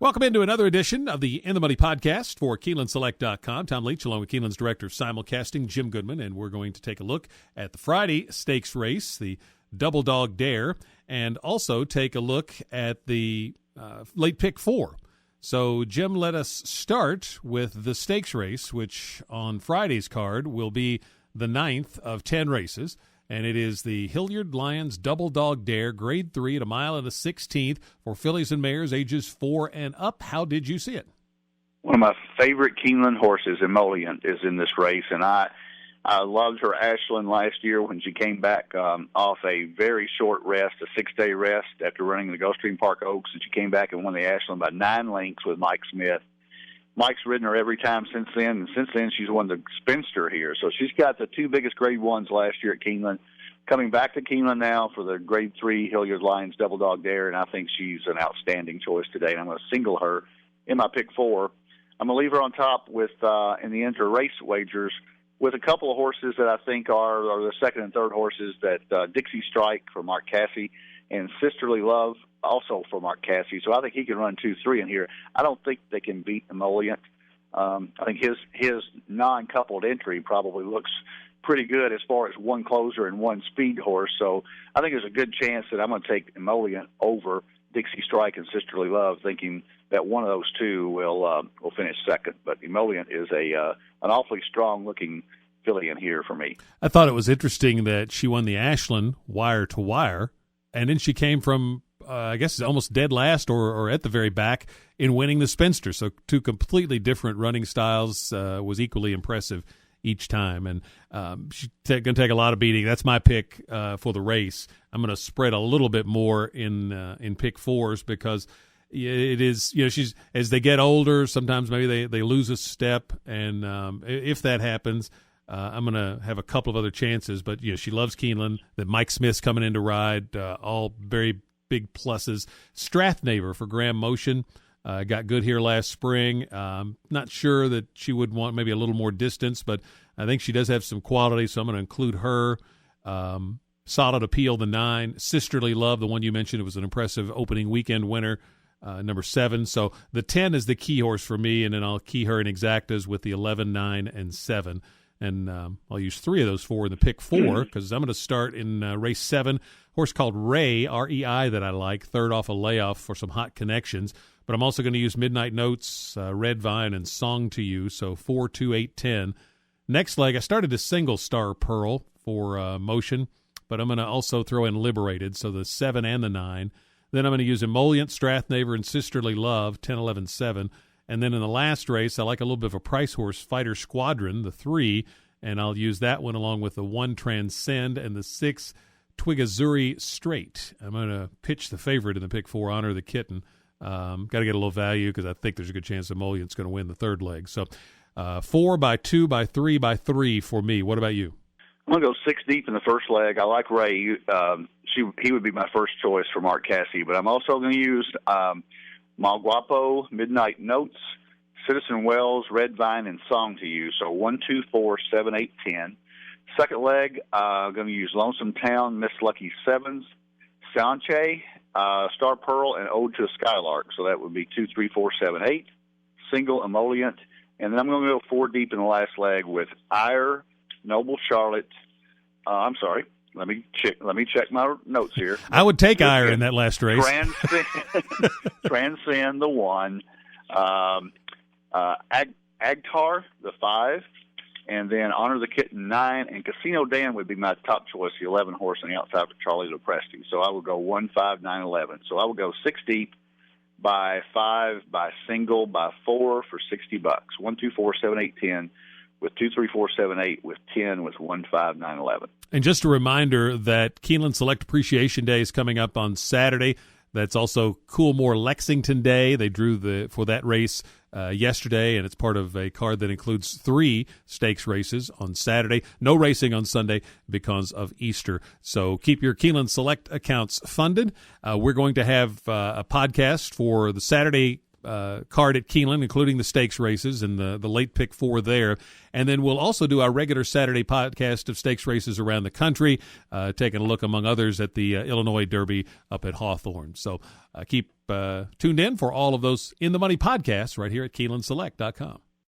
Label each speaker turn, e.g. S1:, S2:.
S1: Welcome into another edition of the In the Money podcast for KeenelandSelect.com. Tom Leach along with Keeneland's director of simulcasting, Jim Goodman, and we're going to take a look at the Friday stakes race, the Double Dog Dare, and also take a look at the late pick 4. So, Jim, let us start with the stakes race, which on Friday's card will be the 9th of 10 races. And it is the Hilliard Lions Double Dog Dare, Grade 3 at 1 1/16 for fillies and mares ages 4 and up. How did you see it?
S2: One of my favorite Keeneland horses, Emollient, is in this race, and I loved her Ashland last year when she came back off a very short rest, a 6-day rest after running the Gulfstream Park Oaks, and she came back and won the Ashland by 9 lengths with Mike Smith. Mike's ridden her every time since then, and since then she's won the Spinster here. So she's got the 2 biggest Grade 1s last year at Keeneland. Coming back to Keeneland now for the Grade 3 Hilliard Lions Double Dog Dare, and I think she's an outstanding choice today, and I'm going to single her in my pick 4. I'm going to leave her on top with in the inter-race wagers with a couple of horses that I think are the second and third horses that Dixie Strike for Mark Casse and Sisterly Love also for Mark Casse. So I think he can run 2-3 in here. I don't think they can beat Emollient. I think his non-coupled entry probably looks pretty good as far as one closer and one speed horse. So I think there's a good chance that I'm going to take Emollient over Dixie Strike and Sisterly Love, thinking that one of those two will finish second. But Emollient is an awfully strong-looking filly in here for me.
S1: I thought it was interesting that she won the Ashland wire to wire, and then she came from I guess almost dead last or at the very back in winning the Spinster. So 2 completely different running styles, was equally impressive each time. And she's going to take a lot of beating. That's my pick for the race. I'm going to spread a little bit more in pick 4s because it is, she's, as they get older, sometimes maybe they lose a step. And if that happens, I'm going to have a couple of other chances. But, she loves Keeneland, that Mike Smith's coming in to ride, all very big pluses. Strathnaver for Graham Motion got good here last spring. Not sure that she would want maybe a little more distance, but I think she does have some quality, so I'm going to include her. Solid Appeal, the 9. Sisterly Love, the one you mentioned, it was an impressive opening weekend winner, number 7. So the 10 is the key horse for me, and then I'll key her in exactas with the 11, 9, and 7. And I'll use 3 of those 4 in the pick 4 because I'm going to start in race 7. Horse called Ray, R-E-I, that I like, third off a layoff for some hot connections. But I'm also going to use Midnight Notes, Red Vine, and Song to You, so 4, 2, 8, 10. Next leg, I started a single Star Pearl for Motion, but I'm going to also throw in Liberated, so the 7 and the 9. Then I'm going to use Emollient, Strathnaver, and Sisterly Love, 10, 11, 7. And then in the last race, I like a little bit of a price horse, Fighter Squadron, the 3, and I'll use that one along with the 1 Transcend and the 6 Twigazuri Straight. I'm going to pitch the favorite in the pick 4, Honor the Kitten. Got to get a little value because I think there's a good chance Emollient going to win the third leg. So 4 by 2 by 3 by 3 for me. What about you?
S2: I'm going to go 6 deep in the first leg. I like Ray. He would be my first choice for Mark Casse, but I'm also going to use Mal Guapo, Midnight Notes, Citizen Wells, Red Vine, and Song to You. So 1, 2, 4, 7, 8, 10. Second leg, I'm going to use Lonesome Town, Miss Lucky Sevens, Sanche, Star Pearl, and Ode to a Skylark. So that would be 2, 3, 4, 7, 8. Single, Emollient. And then I'm going to go 4 deep in the last leg with Ire, Noble Charlotte. I'm sorry. Let me check my notes here.
S1: I would take Ire in that last race.
S2: Transcend the 1. Agtar, the 5. And then Honor the Kitten, 9. And Casino Dan would be my top choice, the 11 horse on the outside for Charlie Lopresti. So I would go 1, 5, 9, 11. So I would go 6 deep by 5 by single by 4 for $60. 1, 2, 4, 7, 8, 10 with 2, 3, 4, 7, 8 with 10 with 1, 5, 9, 11.
S1: And just a reminder that Keeneland Select Appreciation Day is coming up on Saturday. That's also Coolmore Lexington Day. They drew for that race yesterday, and it's part of a card that includes 3 stakes races on Saturday. No racing on Sunday because of Easter. So keep your Keeneland Select accounts funded. We're going to have a podcast for the Saturday card at Keeneland, including the stakes races and the late pick 4 there. And then we'll also do our regular Saturday podcast of stakes races around the country, taking a look, among others, at the Illinois Derby up at Hawthorne. So keep tuned in for all of those In the Money podcasts right here at KeenelandSelect.com.